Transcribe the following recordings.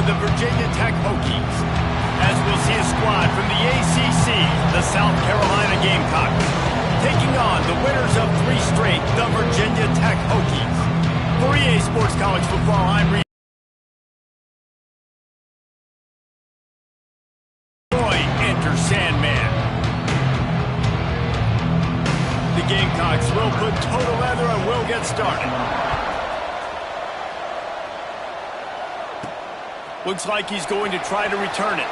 the Virginia Tech Hokies. As we'll see a squad from the ACC, the South Carolina Gamecocks, taking on the winners of 3 straight, the Virginia Tech Hokies. For EA Sports College Football, I'm Reed. Enter Sandman. The Gamecocks will put total leather and will get started. Looks like he's going to try to return it.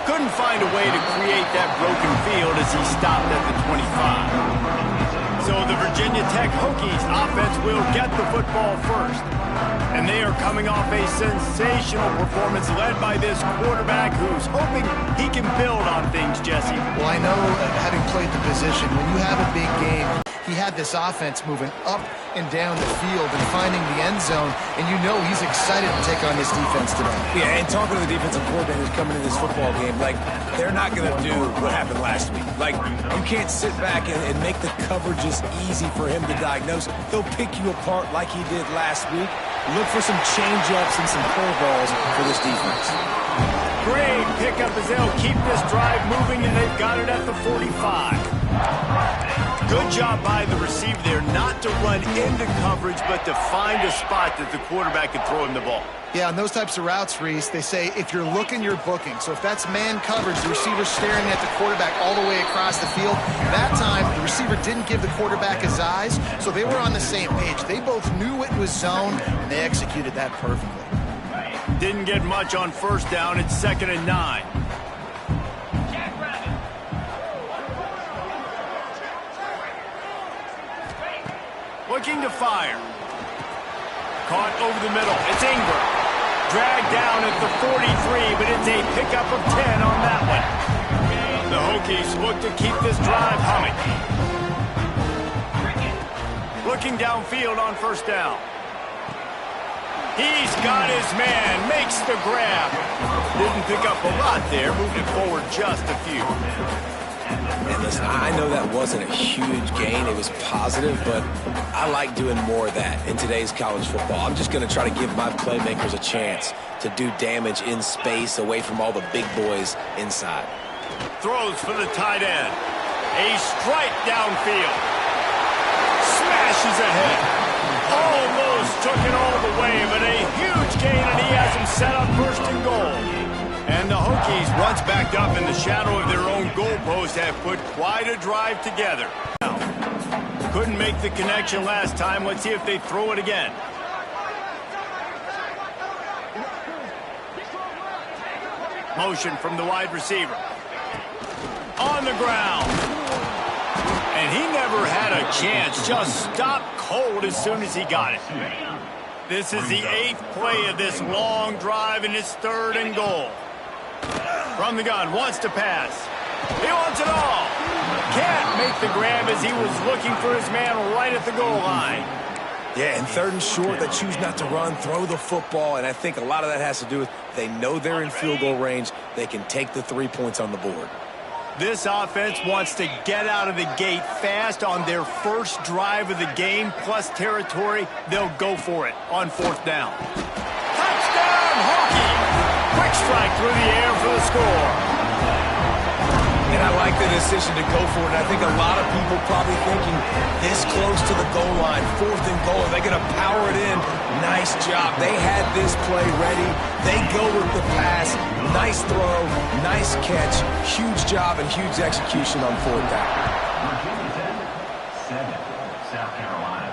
Couldn't find a way to create that broken field as he stopped at the 25. So the Virginia Tech Hokies offense will get the football first. And they are coming off a sensational performance led by this quarterback who's hoping he can build on things, Jesse. Well, I know, having played the position, when you have a big game, he had this offense moving up and down the field and finding the end zone, and you know he's excited to take on this defense today. Yeah, and talking to the defensive coordinators coming into this football game, like, they're not going to do what happened last week. Like, you can't sit back and make the coverages easy for him to diagnose. He'll pick you apart like he did last week. Look for some change-ups and some curveballs for this defense. Great pickup as they'll keep this drive moving, and they've got it at the 45. Good job by the receiver there not to run into coverage, but to find a spot that the quarterback could throw him the ball. Yeah, on those types of routes, Reese, they say if you're looking, you're booking. So if that's man coverage, the receiver's staring at the quarterback all the way across the field. That time, the receiver didn't give the quarterback his eyes, so they were on the same page. They both knew it was zone, and they executed that perfectly. Didn't get much on first down. It's 2nd and 9. Looking to fire. Caught over the middle. It's Ingram. Dragged down at the 43, but it's a pickup of 10 on that one. The Hokies look to keep this drive humming. Looking downfield on first down. He's got his man. Makes the grab. Didn't pick up a lot there. Moved it forward just a few. And listen, I know that wasn't a huge gain. It was positive, but I like doing more of that in today's college football. I'm just going to try to give my playmakers a chance to do damage in space away from all the big boys inside. Throws for the tight end. A strike downfield. Smashes ahead. Almost took it all the way, but a huge gain, and he has him set up 1st and goal. And the Hokies, once backed up in the shadow of their own goalpost, have put quite a drive together. Couldn't make the connection last time. Let's see if they throw it again. Motion from the wide receiver. On the ground. And he never had a chance. Just stopped cold as soon as he got it. This is the 8th play of this long drive, and it's 3rd and goal. From the gun, wants to pass. He wants it all. Can't make the grab as he was looking for his man right at the goal line. Yeah, and 3rd and short, they choose not to run, throw the football, and I think a lot of that has to do with they know they're in field goal range. They can take the 3 points on the board. This offense wants to get out of the gate fast on their first drive of the game, plus territory. They'll go for it on 4th down. Touchdown, Hokie! Quick strike through the air for the score. And I like the decision to go for it. I think a lot of people probably thinking this close to the goal line, 4th and goal, are they going to power it in? Nice job. They had this play ready. They go with the pass. Nice throw, nice catch. Huge job and huge execution on 4th down. South Carolina,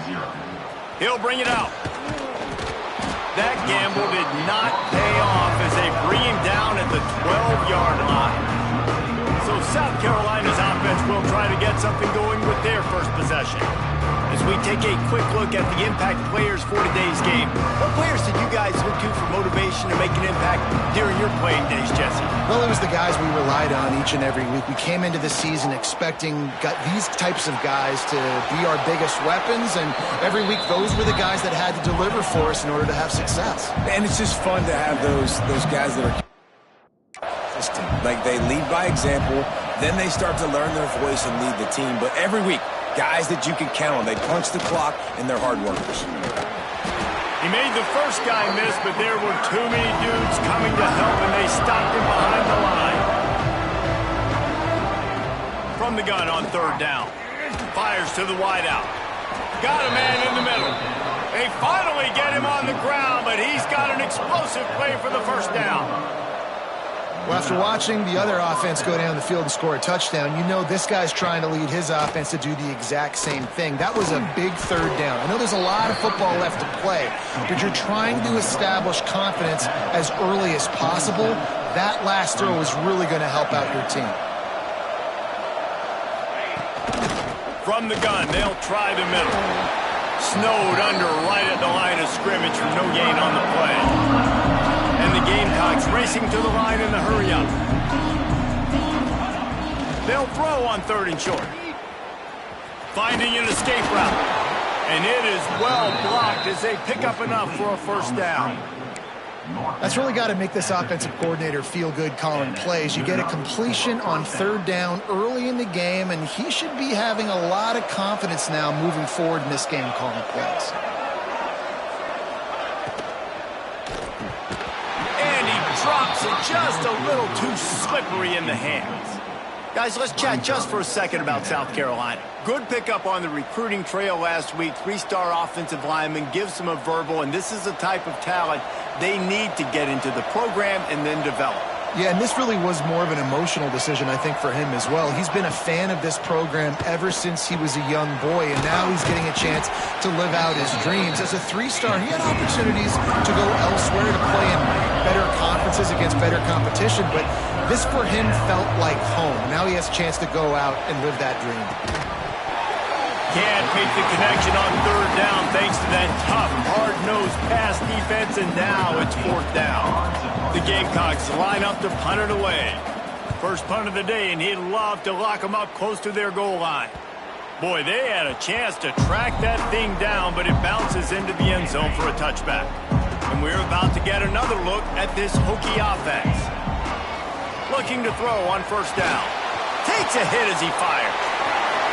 0. He'll bring it out. That gamble did not pay off as they bring him down at the 12-yard line. So South Carolina's offense will try to get something going with their first possession. As we take a quick look at the impact players for today's game, what players did you guys look to for motivation to make an impact during your playing days, Jesse? Well, it was the guys we relied on each and every week. We came into the season expecting these types of guys to be our biggest weapons, and every week those were the guys that had to deliver for us in order to have success. And it's just fun to have those guys that are consistent. Like, they lead by example, then they start to learn their voice and lead the team. But every week, guys that you can count on. They punch the clock, and they're hard workers. He made the first guy miss, but there were too many dudes coming to help, and they stopped him behind the line. From the gun on third down. Fires to the wideout. Got a man in the middle. They finally get him on the ground, but he's got an explosive play for the first down. Well, after watching the other offense go down the field and score a touchdown, you know this guy's trying to lead his offense to do the exact same thing. That was a big third down. I know there's a lot of football left to play, but you're trying to establish confidence as early as possible. That last throw is really going to help out your team. From the gun, they'll try the middle. Snowed under right at the line of scrimmage for no gain on the play. And the Gamecocks racing to the line in the hurry-up. They'll throw on third and short. Finding an escape route. And it is well blocked as they pick up enough for a first down. That's really got to make this offensive coordinator feel good calling plays. You get a completion on third down early in the game, and he should be having a lot of confidence now moving forward in this game calling plays. And he drops it just a little too slippery in the hands. Guys, let's chat just for a second about South Carolina. Good pickup on the recruiting trail last week. Three-star offensive lineman gives them a verbal, and this is the type of talent they need to get into the program and then develop. Yeah, and this really was more of an emotional decision, I think, for him as well. He's been a fan of this program ever since he was a young boy, and now he's getting a chance to live out his dreams. As a three-star, he had opportunities to go elsewhere to play in better conferences against better competition, but this for him felt like home. Now he has a chance to go out and live that dream. Can't make the connection on third down thanks to that tough, hard-nosed pass defense, and now it's fourth down. The Gamecocks line up to punt it away. First punt of the day, and he'd love to lock them up close to their goal line. Boy, they had a chance to track that thing down, but it bounces into the end zone for a touchback. And we're about to get another look at this Hokie offense. Looking to throw on first down. Takes a hit as he fires.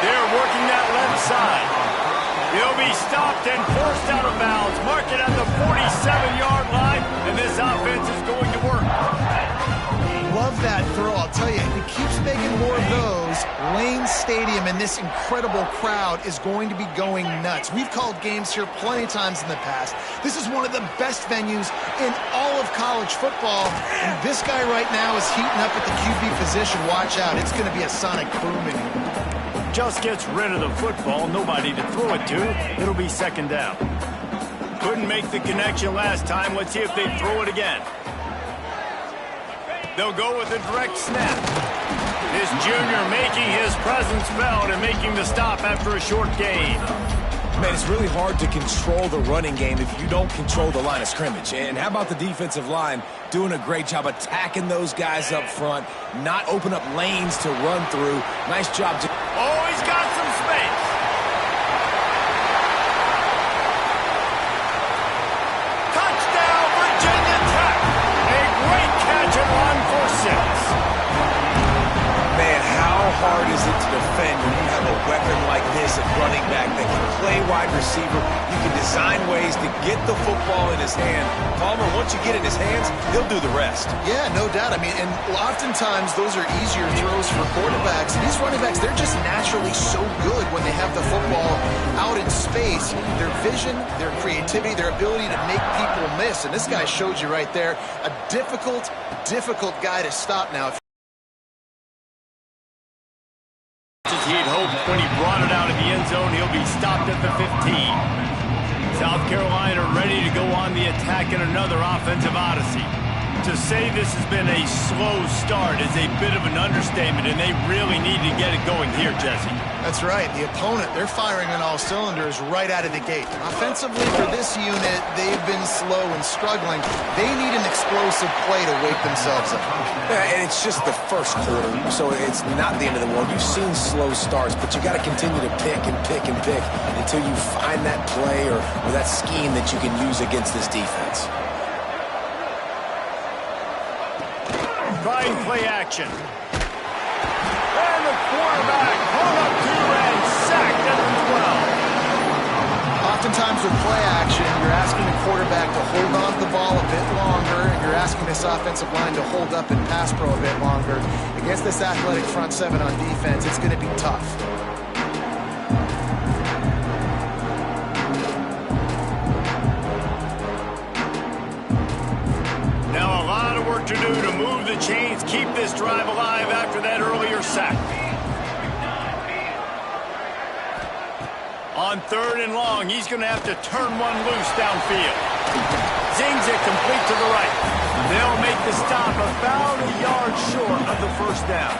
They're working that left side. He'll be stopped and forced out of bounds. Mark it at the 47-yard line, and this offense is going to work. Love that throw. I'll tell you, if he keeps making more of those, Lane Stadium and this incredible crowd is going to be going nuts. We've called games here plenty of times in the past. This is one of the best venues in all of college football, and this guy right now is heating up at the QB position. Watch out. It's going to be a sonic boom in here. Just gets rid of the football, nobody to throw it to. It'll be second down. Couldn't make the connection last time. Let's see if they throw it again. They'll go with a direct snap. This junior making his presence felt and making the stop after a short gain. Man, it's really hard to control the running game if you don't control the line of scrimmage. And how about the defensive line doing a great job attacking those guys up front, not open up lanes to run through. Nice job. Oh, he's got some space. Touchdown, Virginia Tech. A great catch and run for 6. Man, how hard is it to defend when you have a weapon like this at running back that can play wide receiver? You can design ways to get the football in his hand. Palmer, once you get it in his hands, he'll do the rest. Yeah, no doubt. I mean, and oftentimes those are easier throws for quarterbacks. These running backs, they're just naturally so good when they have the football out in space. Their vision, their creativity, their ability to make people miss. And this guy showed you right there, a difficult guy to stop now. He'd hoped when he brought it out of the end zone, he'll be stopped at the 15. South Carolina ready to go on the attack in another offensive odyssey. To say this has been a slow start is a bit of an understatement, and they really need to get it going here, Jesse. That's right. The opponent, they're firing on all cylinders right out of the gate. Offensively for this unit, they've been slow and struggling. They need an explosive play to wake themselves up. Yeah, and it's just the first quarter, so it's not the end of the world. You've seen slow starts, but you got to continue to pick and pick and pick until you find that play or that scheme that you can use against this defense. Trying play action. And the quarterback hung up to and sacked at the 12. Oftentimes with play action, you're asking the quarterback to hold on to the ball a bit longer, and you're asking this offensive line to hold up and pass pro a bit longer. Against this athletic front seven on defense, it's going to be tough. Now a lot of work to do to move the chains, keep this drive alive after that earlier sack. On 3rd and long, he's going to have to turn one loose downfield. Zings it complete to the right. They'll make the stop about a yard short of the first down.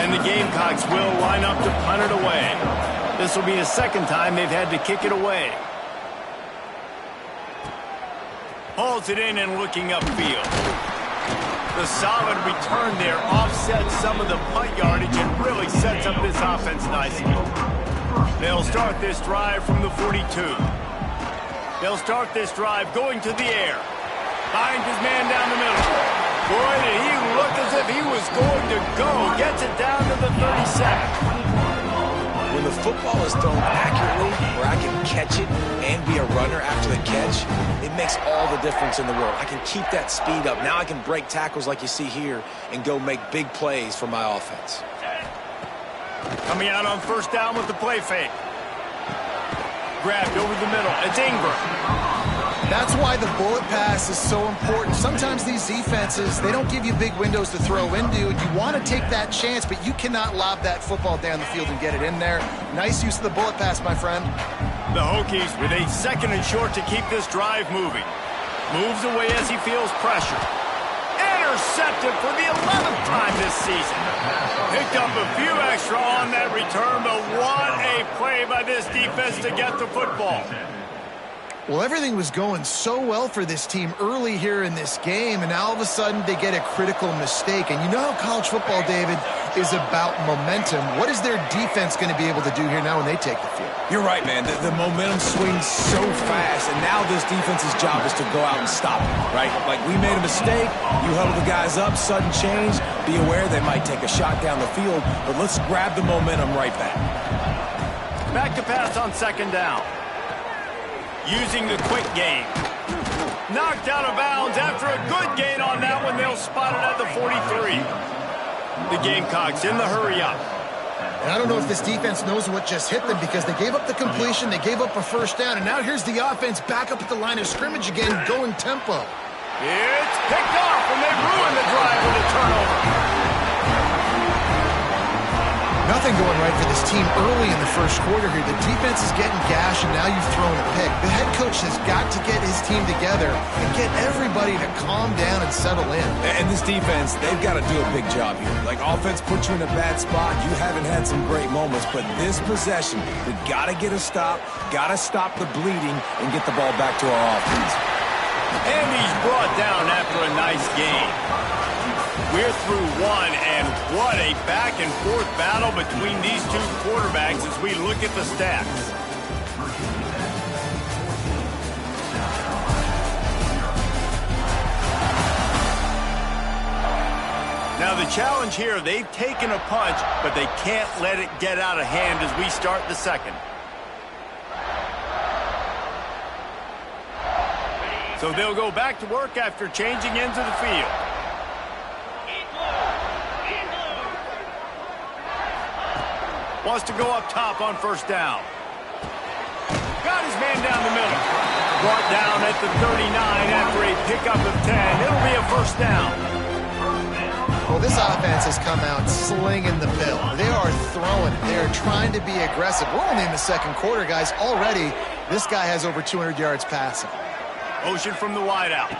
And the Gamecocks will line up to punt it away. This will be the second time they've had to kick it away. Hauls it in and looking upfield. The solid return there offsets some of the punt yardage and really sets up this offense nicely. They'll start this drive from the 42. They'll start this drive going to the air. Finds his man down the middle. Boy, did he look as if he was going to go. Gets it down to the 37. When the football is thrown accurately, where I can catch it and be a runner after the catch, it makes all the difference in the world. I can keep that speed up. Now I can break tackles like you see here and go make big plays for my offense. Coming out on first down with the play fake. Grabbed over the middle. It's Ingram. That's why the bullet pass is so important. Sometimes these defenses, they don't give you big windows to throw into. You want to take that chance, but you cannot lob that football down the field and get it in there. Nice use of the bullet pass, my friend. The Hokies with a 2nd and short to keep this drive moving. Moves away as he feels pressure. Intercepted for the 11th time this season. Picked up a few extra on that return, but what a play by this defense to get the football. Well, everything was going so well for this team early here in this game, and now all of a sudden they get a critical mistake. And you know how college football, David, is about momentum. What is their defense going to be able to do here now when they take the field? You're right, man. The momentum swings so fast, and now this defense's job is to go out and stop it, right? Like, we made a mistake, you huddle the guys up, sudden change, be aware they might take a shot down the field, but let's grab the momentum right back. Back to pass on 2nd down. Using the quick game. Knocked out of bounds after a good gain on that one. They'll spot it at the 43. The Gamecocks in the hurry up. And I don't know if this defense knows what just hit them because they gave up the completion, they gave up a first down, and now here's the offense back up at the line of scrimmage again, going tempo. It's picked off, and they ruined the drive with a turnover. Nothing going right for this team early in the first quarter here. The defense is getting gashed, and now you've thrown a pick. The head coach has got to get his team together and get everybody to calm down and settle in. And this defense, they've got to do a big job here. Like, offense puts you in a bad spot. You haven't had some great moments, but this possession, we got to get a stop, got to stop the bleeding, and get the ball back to our offense. And he's brought down after a nice game. We're through one, and what a back-and-forth battle between these two quarterbacks as we look at the stats. Now the challenge here, they've taken a punch, but they can't let it get out of hand as we start the second. So they'll go back to work after changing into the field. Wants to go up top on first down. Got his man down the middle. Brought down at the 39 after a pickup of 10. It'll be a first down. Well, this offense has come out slinging the bill. They are throwing. They are trying to be aggressive. We're only in the second quarter, guys. Already, this guy has over 200 yards passing. Motion from the wideout.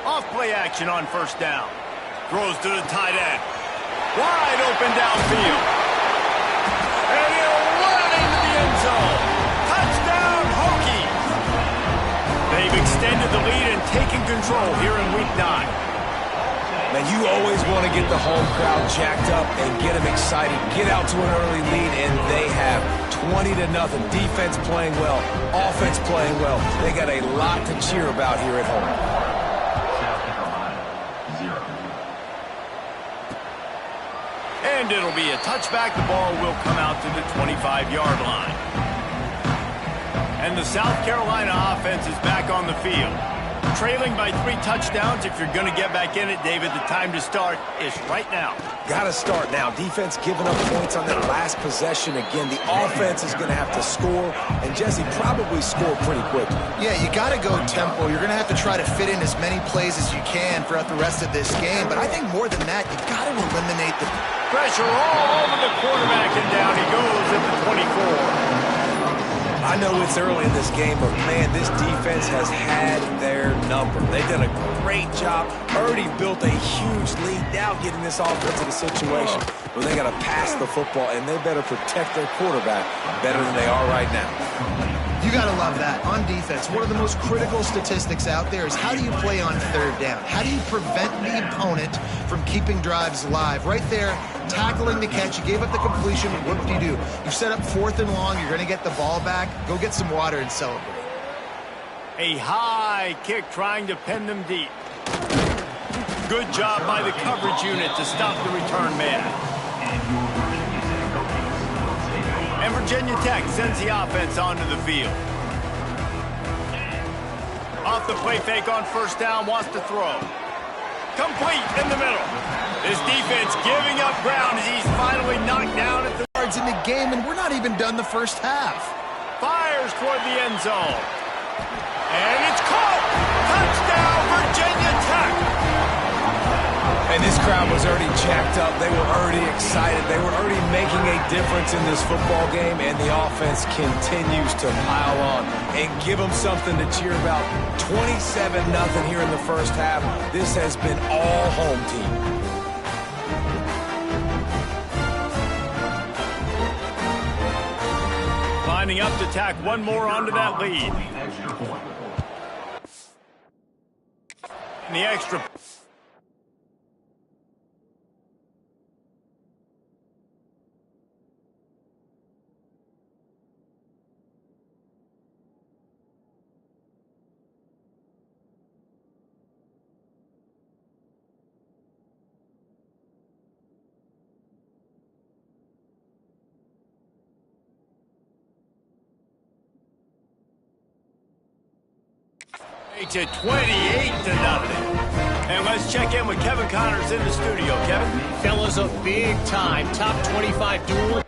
Off play action on first down. Throws to the tight end. Wide open downfield. And he'll run into the end zone. Touchdown, Hokies. They've extended the lead and taken control here in Week 9. Man, you always want to get the home crowd jacked up and get them excited. Get out to an early lead, and they have 20-0. Defense playing well, offense playing well. They got a lot to cheer about here at home. South Carolina, 0. And it'll be a touchback. The ball will come out to the 25-yard line. And the South Carolina offense is back on the field. Trailing by 3 touchdowns. If you're going to get back in it, David, the time to start is right now. Got to start now. Defense giving up points on that last possession. Again, the offense is going to have to score, and Jesse probably score pretty quickly. Yeah, you got to go tempo. You're going to have to try to fit in as many plays as you can throughout the rest of this game. But I think more than that, you got to eliminate the pressure all over the quarterback, and down he goes at the 24. I know it's early in this game, but, man, this defense has had their number. They've done a great job, already built a huge lead, now getting this offense in a situation where they got to pass the football, and they better protect their quarterback better than they are right now. You got to love that. On defense, one of the most critical statistics out there is how do you play on third down? How do you prevent the opponent from keeping drives alive? Right there, tackling the catch. You gave up the completion. Whoop-de-doo. You set up 4th and long. You're going to get the ball back. Go get some water and celebrate. A high kick trying to pin them deep. Good job by the coverage unit to stop the return man. And Virginia Tech sends the offense onto the field. Off the play fake on first down, wants to throw. Complete in the middle. This defense giving up ground as he's finally knocked down at the yards in the game, and we're not even done the first half. Fires toward the end zone. And it's caught! Touchdown, Virginia Tech! And this crowd was already jacked up. They were already excited. They were already making a difference in this football game, and the offense continues to pile on and give them something to cheer about. 27-0 here in the first half. This has been all home team. Lining up to tack one more onto that lead. And the extra. To 28-0. And let's check in with Kevin Connors in the studio. Kevin? Fellas, a big-time top 25 duel.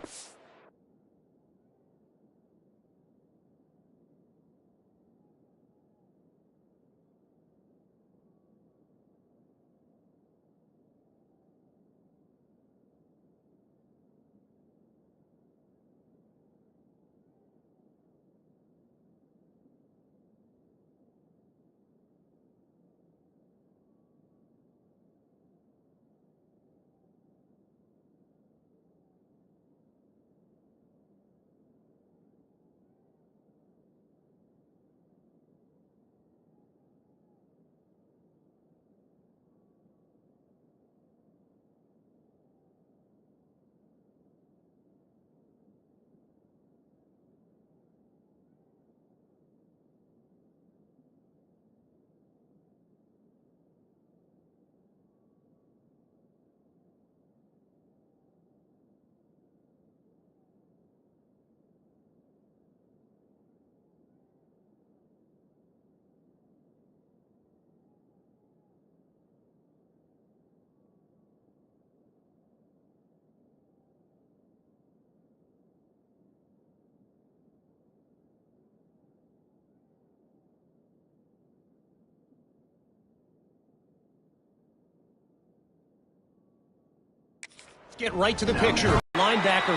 Get right to the picture. Linebacker,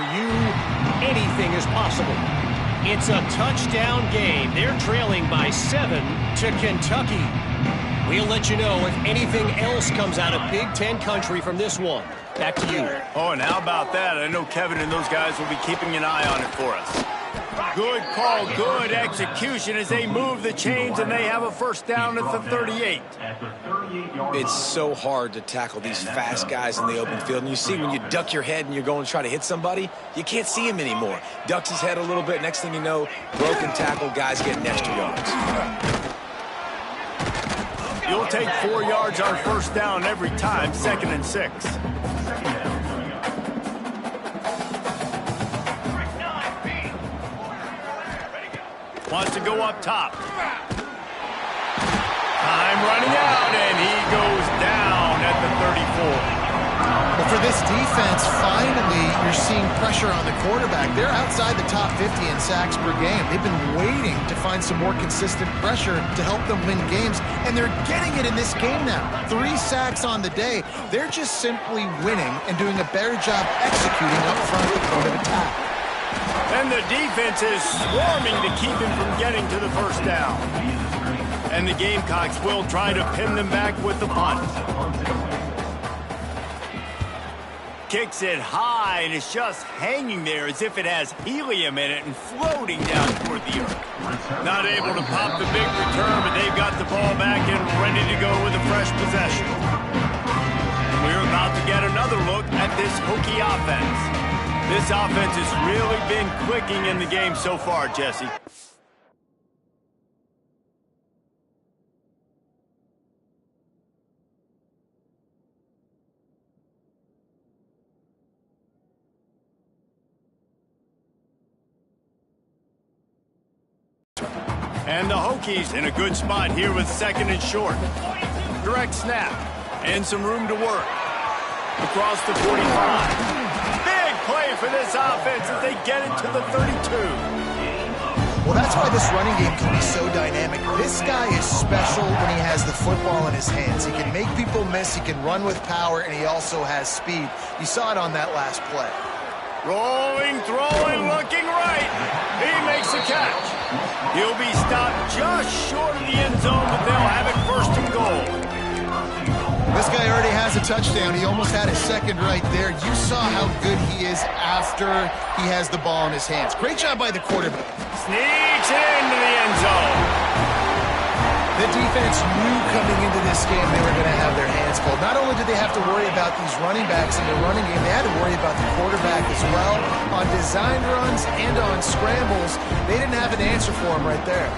anything is possible. It's a touchdown game. They're trailing by 7 to Kentucky. We'll let you know if anything else comes out of Big Ten country from this one. Back to you. Oh, and how about that? I know Kevin and those guys will be keeping an eye on it for us. Good call, good execution as they move the chains, and they have a first down at the 38. It's so hard to tackle these fast guys in the open field. And you see when you duck your head and you're going to try to hit somebody, you can't see him anymore. Ducks his head a little bit. Next thing you know, broken tackle, guys getting extra yards. You'll take 4 yards on first down every time, 2nd and 6. Wants to go up top. Time running out, and he goes down at the 34. But for this defense, finally, you're seeing pressure on the quarterback. They're outside the top 50 in sacks per game. They've been waiting to find some more consistent pressure to help them win games, and they're getting it in this game now. 3 sacks on the day. They're just simply winning and doing a better job executing up front at the point of attack. And the defense is swarming to keep him from getting to the first down. And the Gamecocks will try to pin them back with the punt. Kicks it high, and it's just hanging there as if it has helium in it and floating down toward the earth. Not able to pop the big return, but they've got the ball back and ready to go with a fresh possession. We're about to get another look at this Hokie offense. This offense has really been clicking in the game so far, Jesse. And the Hokies in a good spot here with 2nd and short. Direct snap. And some room to work. Across the 45. Big play for this offense as they get it to the 32. Well, that's why this running game can be so dynamic. This guy is special when he has the football in his hands. He can make people miss, he can run with power, and he also has speed. You saw it on that last play. Rolling, throwing, looking right. He makes the catch. He'll be stopped just short of the end zone, but they'll have it 1st and goal. This guy already has a touchdown. He almost had his 2nd right there. You saw how good he is after he has the ball in his hands. Great job by the quarterback. Sneaks into the end zone. The defense knew coming into this game they were going to have their hands full. Not only did they have to worry about these running backs in the running game, they had to worry about the quarterback as well. On design runs and on scrambles, they didn't have an answer for him right there.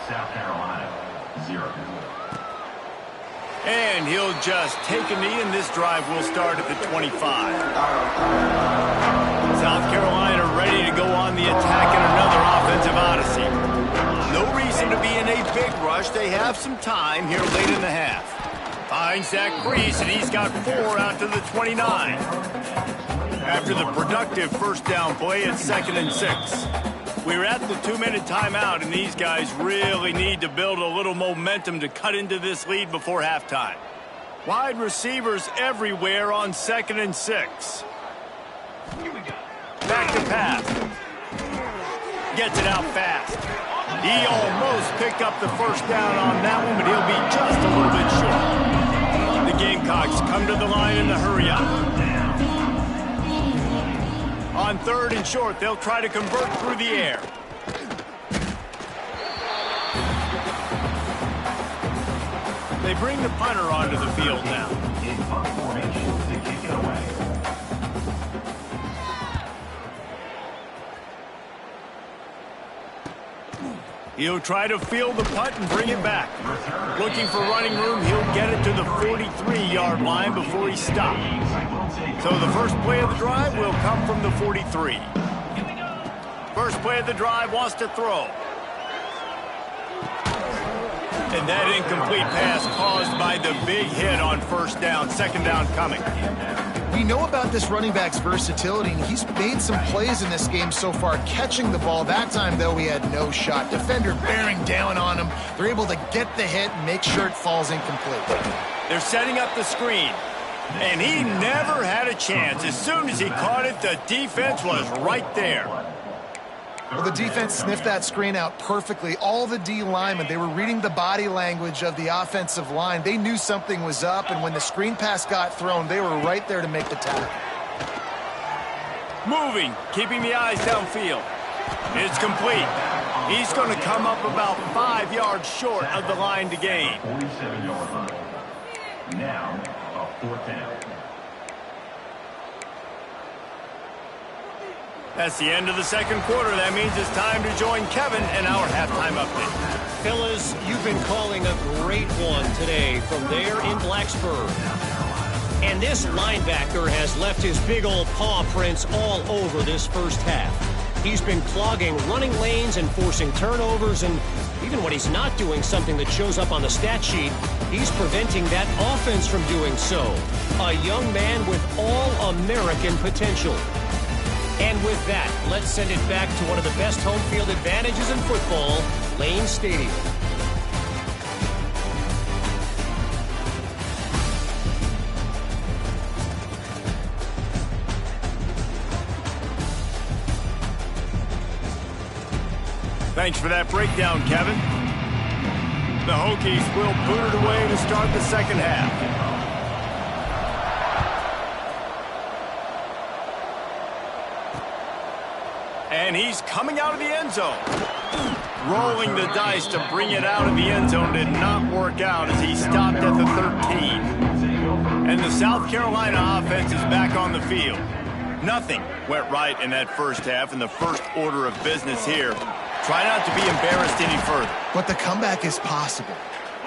South Carolina, 0. And he'll just take a knee, and this drive will start at the 25. South Carolina ready to go on the attack in another offensive odyssey. No reason to be in a big rush. They have some time here late in the half. Finds Zach Priest, and he's got 4 out to the 29. After the productive first down play, it's 2nd and 6. We're at the 2-minute timeout, and these guys really need to build a little momentum to cut into this lead before halftime. Wide receivers everywhere on 2nd and 6. Back to pass. Gets it out fast. He almost picked up the first down on that one, but he'll be just a little bit short. The Gamecocks come to the line in the hurry up. On 3rd and short, they'll try to convert through the air. They bring the punter onto the field now. In punt formation to kick it away. He'll try to field the punt and bring it back. Looking for running room, he'll get it to the 43-yard line before he stops. So the first play of the drive will come from the 43. First play of the drive wants to throw. And that incomplete pass caused by the big hit on 1st down, 2nd down coming. We know about this running back's versatility, and he's made some plays in this game so far catching the ball. That time, though, he had no shot. Defender bearing down on him. They're able to get the hit and make sure it falls incomplete. They're setting up the screen, and he never had a chance. As soon as he caught it, the defense was right there. Well, the defense sniffed that screen out perfectly. All the D linemen, they were reading the body language of the offensive line. They knew something was up, and when the screen pass got thrown, they were right there to make the tackle. Moving, keeping the eyes downfield. It's complete. He's going to come up about 5 yards short of the line to gain. 47-yard line. Now, a 4th down. That's the end of the 2nd quarter. That means it's time to join Kevin in our halftime update. Fellas, you've been calling a great one today from there in Blacksburg. And this linebacker has left his big old paw prints all over this first half. He's been clogging running lanes and forcing turnovers, and even when he's not doing something that shows up on the stat sheet, he's preventing that offense from doing so. A young man with all-American potential. And with that, let's send it back to one of the best home field advantages in football, Lane Stadium. Thanks for that breakdown, Kevin. The Hokies will boot it away to start the second half. And he's coming out of the end zone. Rolling the dice to bring it out of the end zone did not work out as he stopped at the 13. And the South Carolina offense is back on the field. Nothing went right in that first half, and the first order of business here. Try not to be embarrassed any further. But the comeback is possible.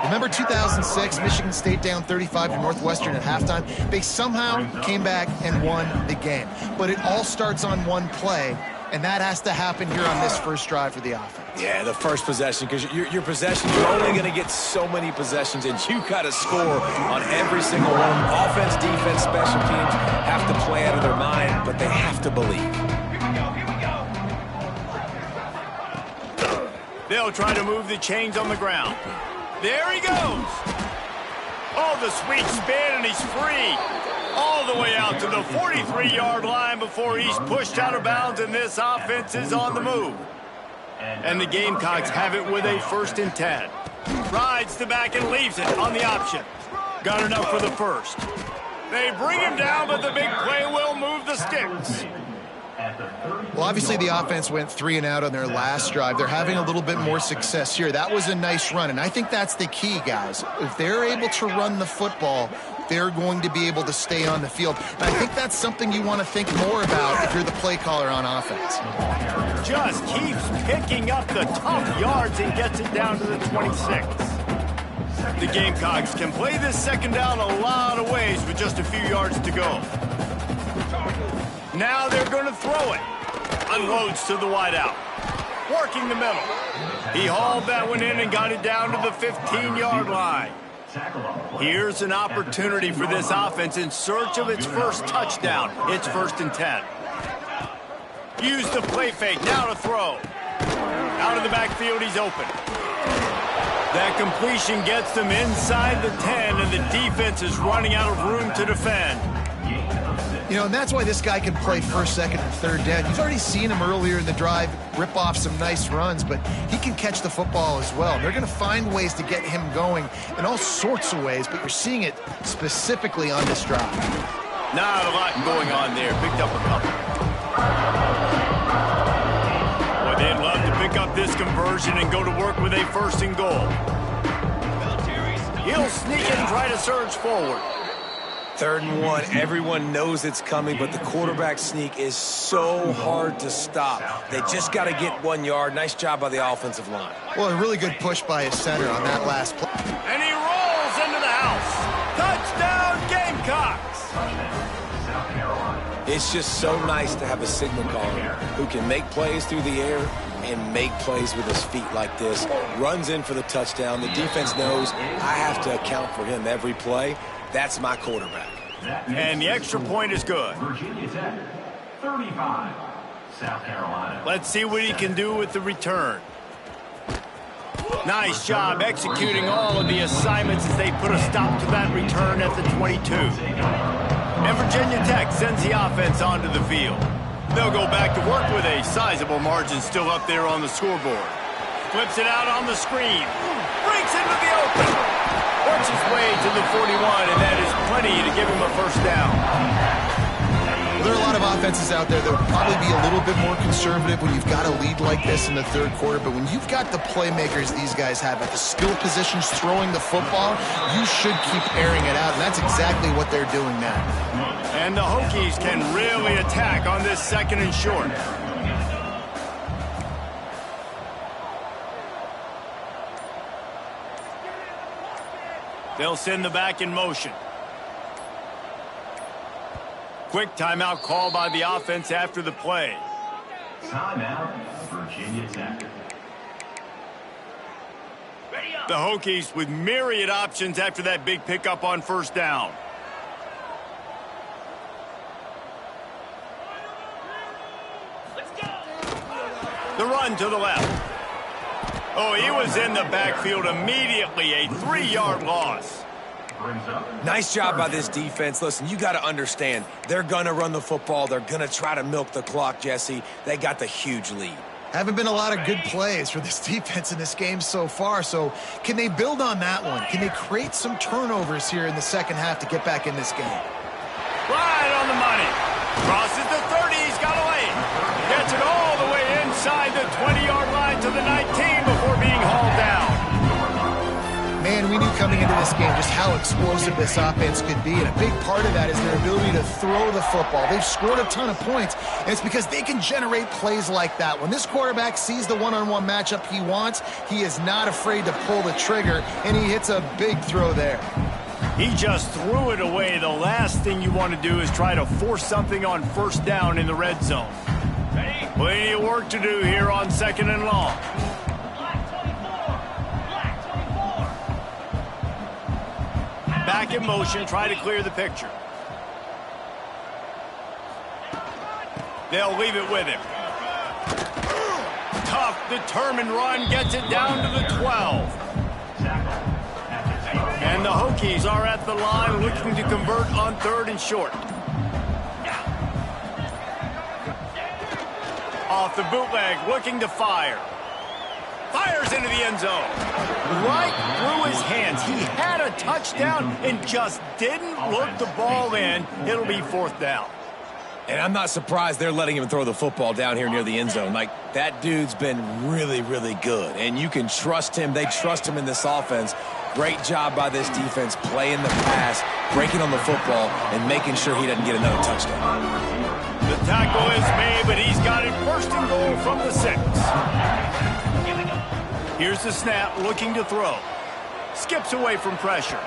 Remember 2006, Michigan State down 35 to Northwestern at halftime? They somehow came back and won the game. But it all starts on one play, and that has to happen here on this first drive for the offense. Yeah, the first possession, because your possession, you're only going to get so many possessions, and you got to score on every single one. Offense, defense, special teams have to play out of their mind, but they have to believe. They'll try to move the chains on the ground. There he goes. Oh, the sweet spin, and he's free. All the way out to the 43-yard line before he's pushed out of bounds, and this offense is on the move. And the Gamecocks have it with a 1st and 10. Rides the back and leaves it on the option. Got enough for the first. They bring him down, but the big play will move the sticks. Well, obviously the offense went 3 and out on their last drive. They're having a little bit more success here. That was a nice run, and I think that's the key, guys. If they're able to run the football, they're going to be able to stay on the field. And I think that's something you want to think more about if you're the play caller on offense. Just keeps picking up the tough yards and gets it down to the 26. The Gamecocks can play this second down a lot of ways with just a few yards to go. Now they're going to throw it. Unloads to the wideout. Working the middle. He hauled that one in and got it down to the 15-yard line. Here's an opportunity for this offense in search of its first touchdown. It's 1st and 10. Use the play fake. Now to throw. Out of the backfield, he's open. That completion gets them inside the 10, and the defense is running out of room to defend. You know, and that's why this guy can play 1st, 2nd, and 3rd down. You've already seen him earlier in the drive rip off some nice runs, but he can catch the football as well. They're going to find ways to get him going in all sorts of ways, but you're seeing it specifically on this drive. Not a lot going on there. Picked up a couple. Well, they'd love to pick up this conversion and go to work with a 1st and goal. He'll sneak it and try to surge forward. 3rd and 1, everyone knows it's coming, but the quarterback sneak is so hard to stop. They just got to get 1 yard. Nice job by the offensive line. Well, a really good push by his center on that last play. And he rolls into the house. Touchdown, Gamecocks. It's just so nice to have a signal caller who can make plays through the air and make plays with his feet like this. Runs in for the touchdown. The defense knows I have to account for him every play. That's my quarterback. And the extra point is good. Virginia Tech, 35, South Carolina. Let's see what he can do with the return. Nice job executing all of the assignments as they put a stop to that return at the 22. And Virginia Tech sends the offense onto the field. They'll go back to work with a sizable margin still up there on the scoreboard. Flips it out on the screen. Breaks into the open. Works his way to the 41, and that is plenty to give him a 1st down. There are a lot of offenses out there that would probably be a little bit more conservative when you've got a lead like this in the 3rd quarter, but when you've got the playmakers these guys have at the skill positions throwing the football, you should keep airing it out, and that's exactly what they're doing now. And the Hokies can really attack on this 2nd and short. They'll send the back in motion. Quick timeout call by the offense after the play. Timeout, Virginia Tech. The Hokies with myriad options after that big pickup on first down. The run to the left. Oh, he was in the backfield immediately. A 3-yard loss. Nice job by this defense. Listen, you got to understand, they're going to run the football. They're going to try to milk the clock, Jesse. They got the huge lead. Haven't been a lot of good plays for this defense in this game so far, so can they build on that one? Can they create some turnovers here in the second half to get back in this game? Right on the money. Crosses the 30. He's got a lane. Gets it all the way inside the 20-yard line to the 19 before being hauled down. Man, we knew coming into this game just how explosive this offense could be, and a big part of that is their ability to throw the football. They've scored a ton of points, and it's because they can generate plays like that. When this quarterback sees the one-on-one matchup he wants, he is not afraid to pull the trigger, and he hits a big throw there. He just threw it away. The last thing you want to do is try to force something on first down in the red zone. Plenty of work to do here on 2nd and long. Back in motion, try to clear the picture. They'll leave it with him. Tough, determined run, gets it down to the 12. And the Hokies are at the line looking to convert on 3rd and short. Off the bootleg, looking to fire. Fires into the end zone. Right through his hands. He had a touchdown and just didn't look the ball in. It'll be 4th down. And I'm not surprised they're letting him throw the football down here near the end zone. Like, that dude's been really, really good. And you can trust him. They trust him in this offense. Great job by this defense playing the pass, breaking on the football, and making sure he doesn't get another touchdown. The tackle is made, but he's got it 1st and goal from the 6. Here's the snap, looking to throw. Skips away from pressure.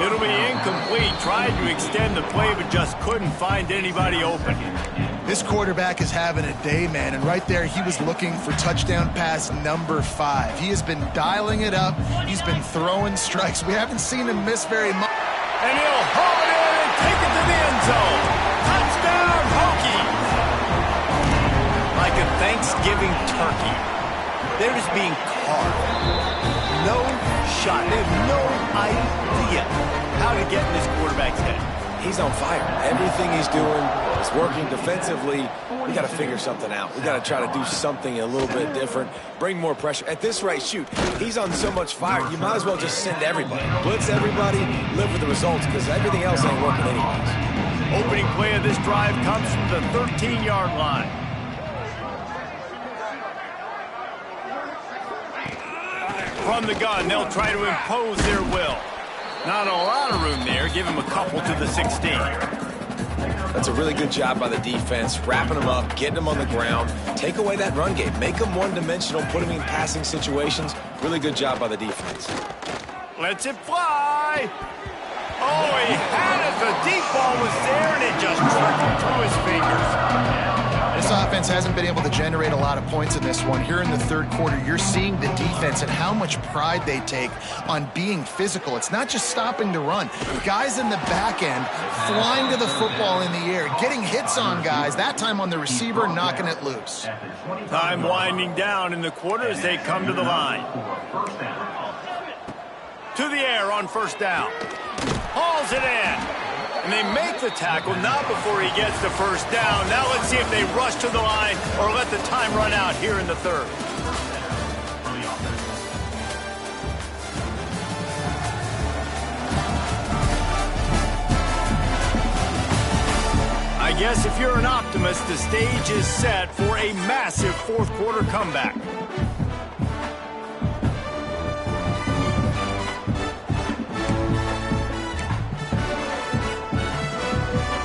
It'll be incomplete. Tried to extend the play, but just couldn't find anybody open. This quarterback is having a day, man, and right there he was looking for touchdown pass number 5. He has been dialing it up. He's been throwing strikes. We haven't seen him miss very much. And he'll haul it in and take it to the end zone. Touchdown, Hokies! Like a Thanksgiving turkey. They're just being carved. No shot. They have no idea how to get in this quarterback's head. He's on fire. Everything he's doing is working defensively. We got to figure something out. We got to try to do something a little bit different, bring more pressure. At this rate, shoot, he's on so much fire, you might as well just send everybody. Blitz everybody, live with the results, because everything else ain't working anyways. Opening play of this drive comes from the 13-yard line. From the gun, they'll try to impose their will. Not a lot of room there. Give him a couple to the 16. That's a really good job by the defense, wrapping them up, getting them on the ground. Take away that run game. Make them one-dimensional, put them in passing situations. Really good job by the defense. Lets it fly. Oh, he had it. The deep ball was there, and it just trickled through his fingers. This offense hasn't been able to generate a lot of points in this one. Here in the 3rd quarter, you're seeing the defense and how much pride they take on being physical. It's not just stopping to run. Guys in the back end flying to the football in the air, getting hits on guys, that time on the receiver, knocking it loose. Time winding down in the quarter as they come to the line. To the air on 1st down. Hauls it in. And they make the tackle, not before he gets the 1st down. Now let's see if they rush to the line or let the time run out here in the 3rd. I guess if you're an optimist, the stage is set for a massive 4th quarter comeback.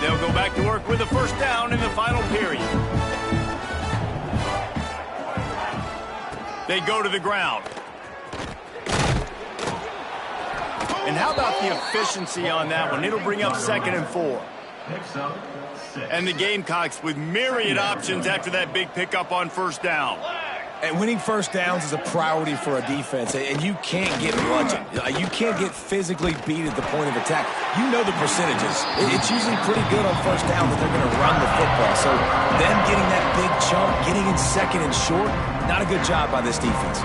They'll go back to work with a 1st down in the final period. They go to the ground. And how about the efficiency on that one? It'll bring up 2nd and 4. Next up, And the Gamecocks with myriad options after that big pickup on first down. And winning first downs is a priority for a defense, and you can't get bludgeoned. You can't get physically beat at the point of attack. You know the percentages. It's usually pretty good on first down that they're going to run the football. So them getting that big chunk, getting in second and short, not a good job by this defense.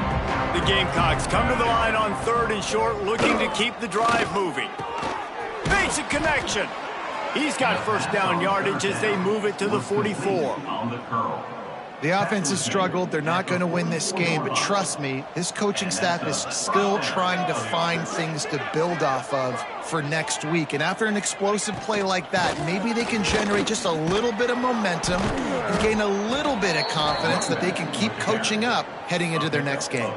The Gamecocks come to the line on third and short, looking to keep the drive moving. Basic connection. He's got first down yardage as they move it to the 44. On the curl. The offense has struggled. They're not going to win this game, but trust me, this coaching staff is still trying to find things to build off of for next week. And after an explosive play like that, maybe they can generate just a little bit of momentum and gain a little bit of confidence that they can keep coaching up heading into their next game.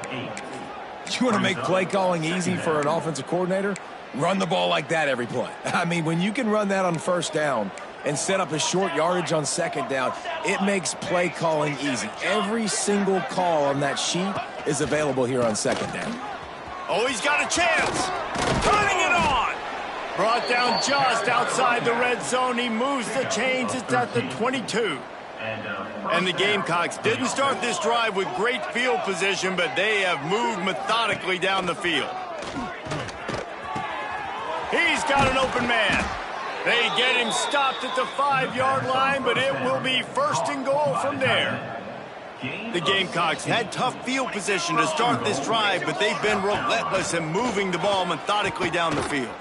You want to make play calling easy for an offensive coordinator? Run the ball like that every play. I mean, when you can run that on first down and set up a short yardage on second down, it makes play calling easy. Every single call on that sheet is available here on second down. Oh, he's got a chance. Turning it on. Brought down just outside the red zone. He moves the chains. It's at the 22. And the Gamecocks didn't start this drive with great field position, but they have moved methodically down the field. He's got an open man. They get him stopped at the 5-yard line, but it will be first and goal from there. The Gamecocks had tough field position to start this drive, but they've been relentless in moving the ball methodically down the field.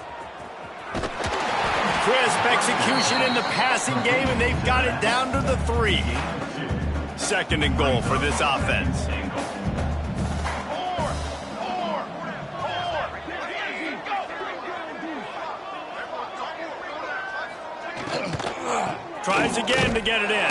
Crisp execution in the passing game, and they've got it down to the 3. Second and goal for this offense. Tries again to get it in.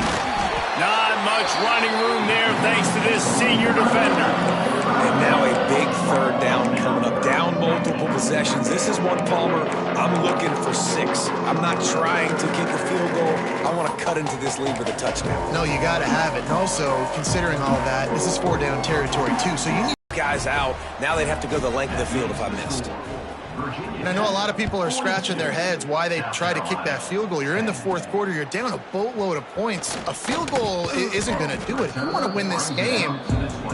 Not much running room there thanks to this senior defender. And now a big third down coming up. Down multiple possessions. This is one, Palmer, I'm looking for 6. I'm not trying to kick a field goal. I want to cut into this lead with a touchdown. No, you got to have it. And also, considering all that, this is 4-down territory too, so you need guys out. Now they'd have to go the length of the field if I missed. And I know a lot of people are scratching their heads why they try to kick that field goal. You're in the fourth quarter. You're down a boatload of points. A field goal isn't going to do it. If you want to win this game,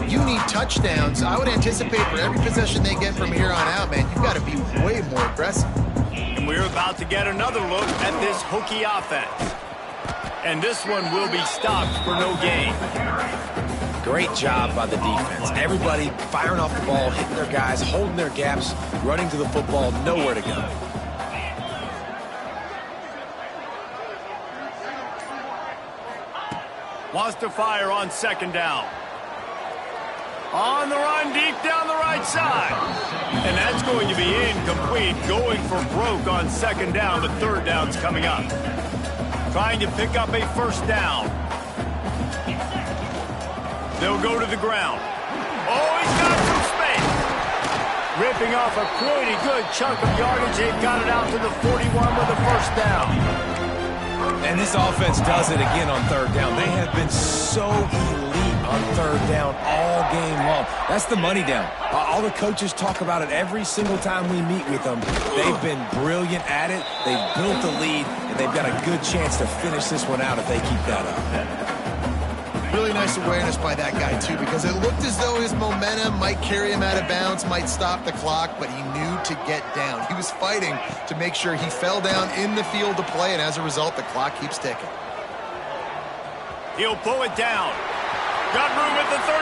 you need touchdowns. I would anticipate for every possession they get from here on out, man, you've got to be way more aggressive. And we're about to get another look at this Hokie offense. And this one will be stopped for no gain. Great job by the defense. Everybody firing off the ball, hitting their guys, holding their gaps, running to the football, nowhere to go. Wants to fire on second down. On the run, deep down the right side. And that's going to be incomplete. Going for broke on second down, but third down's coming up. Trying to pick up a first down. They'll go to the ground. Oh, he's got some space. Ripping off a pretty good chunk of yardage. They've got it out to the 41 with a first down. And this offense does it again on third down. They have been so elite on third down all game long. That's the money down. All the coaches talk about it every single time we meet with them. They've been brilliant at it. They've built the lead, and they've got a good chance to finish this one out if they keep that up. Really nice awareness by that guy, too, because it looked as though his momentum might carry him out of bounds, might stop the clock, but he knew to get down. He was fighting to make sure he fell down in the field to play, and as a result, the clock keeps ticking. He'll pull it down. Got room at the 35.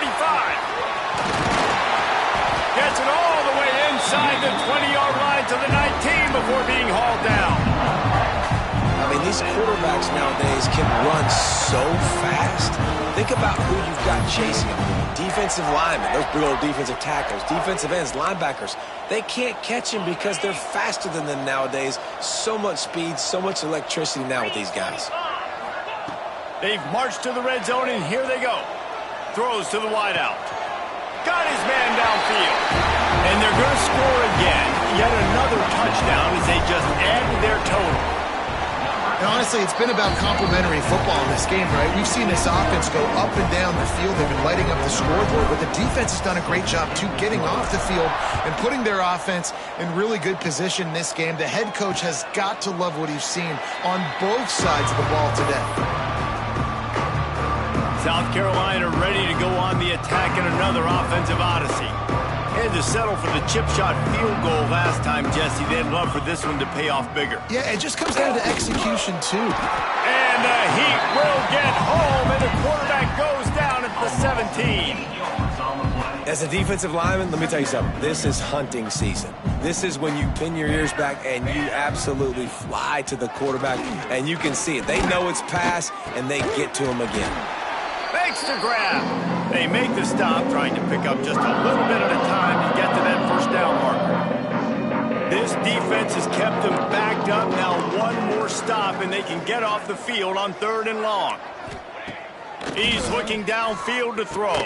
Gets it all the way inside the 20-yard line to the 19 before being hauled down. I mean, these quarterbacks nowadays can run so fast. Think about who you've got chasing them. Defensive linemen, those big old defensive tackles, defensive ends, linebackers. They can't catch him because they're faster than them nowadays. So much speed, so much electricity now with these guys. They've marched to the red zone, and here they go. Throws to the wideout. Got his man downfield. And they're going to score again. Yet another touchdown as they just add to their total. Now, honestly, it's been about complementary football in this game, right? We've seen this offense go up and down the field. They've been lighting up the scoreboard, but the defense has done a great job, too, getting off the field and putting their offense in really good position in this game. The head coach has got to love what he's seen on both sides of the ball today. South Carolina ready to go on the attack in another offensive odyssey. Had to settle for the chip shot field goal last time, Jesse. They'd love for this one to pay off bigger. Yeah, it just comes down to execution, too. And the Heat will get home, and the quarterback goes down at the 17. As a defensive lineman, let me tell you something. This is hunting season. This is when you pin your ears back and you absolutely fly to the quarterback, and you can see it. They know it's pass, and they get to him again. Makes the grab. They make the stop, trying to pick up just a little bit at a time to get to that first down marker. This defense has kept them backed up. Now one more stop, and they can get off the field on 3rd and long. He's looking downfield to throw.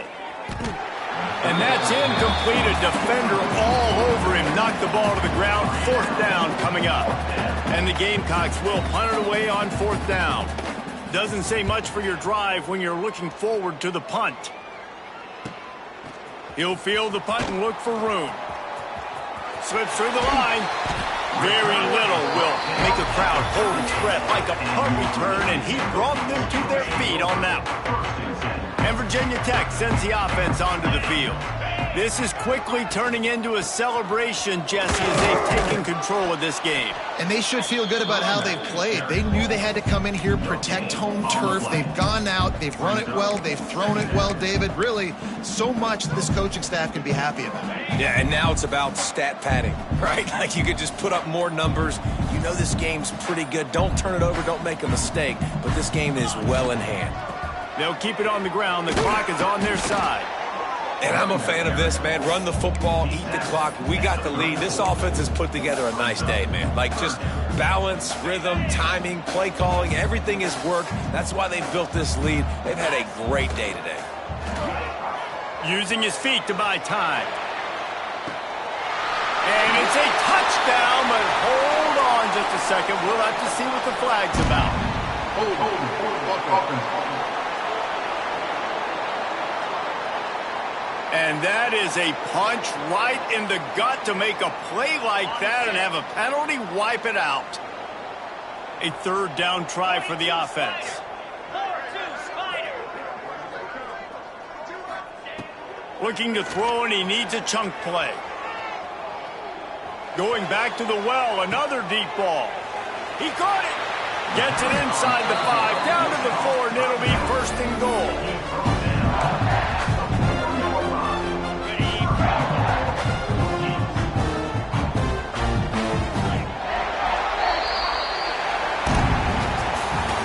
And that's incomplete. A defender all over him. Knocked the ball to the ground. 4th down coming up. And the Gamecocks will punt it away on 4th down. Doesn't say much for your drive when you're looking forward to the punt. He'll field the punt and look for room. Slips through the line. Very little will make the crowd hold its breath like a punt return, and he brought them to their feet on that one. And Virginia Tech sends the offense onto the field. This is quickly turning into a celebration, Jesse, as they've taken control of this game. And they should feel good about how they've played. They knew they had to come in here, protect home turf. They've gone out, they've run it well, they've thrown it well, David. Really, so much that this coaching staff can be happy about. Yeah, and now it's about stat padding, right? Like you could just put up more numbers. You know this game's pretty good. Don't turn it over, don't make a mistake. But this game is well in hand. They'll keep it on the ground. The clock is on their side. And I'm a fan of this, man. Run the football, eat the clock. We got the lead. This offense has put together a nice day, man. Like just balance, rhythm, timing, play calling, everything has worked. That's why they built this lead. They've had a great day today. Using his feet to buy time. And it's a touchdown, but hold on just a second. We'll have to see what the flag's about. And that is a punch right in the gut to make a play like that and have a penalty wipe it out. A 3rd down try for the offense. Looking to throw, and he needs a chunk play. Going back to the well, another deep ball. He caught it. Gets it inside the 5, down to the 4, and it'll be 1st and goal.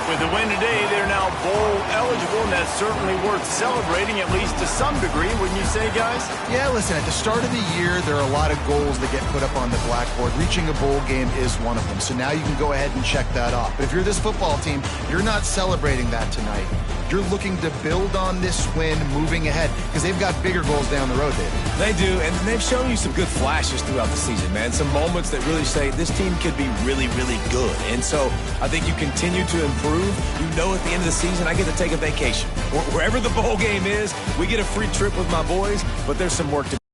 With the win today, they're now bowl eligible, and that's certainly worth celebrating, at least to some degree, wouldn't you say, guys? Yeah, listen, at the start of the year, there are a lot of goals that get put up on the blackboard. Reaching a bowl game is one of them, so now you can go ahead and check that off. But if you're this football team, you're not celebrating that tonight. You're looking to build on this win moving ahead because they've got bigger goals down the road, David. They do, and they've shown you some good flashes throughout the season, man. Some moments that really say this team could be really, really good. And so I think you continue to improve. You know at the end of the season, I get to take a vacation. Wherever the bowl game is, we get a free trip with my boys, but there's some work to do.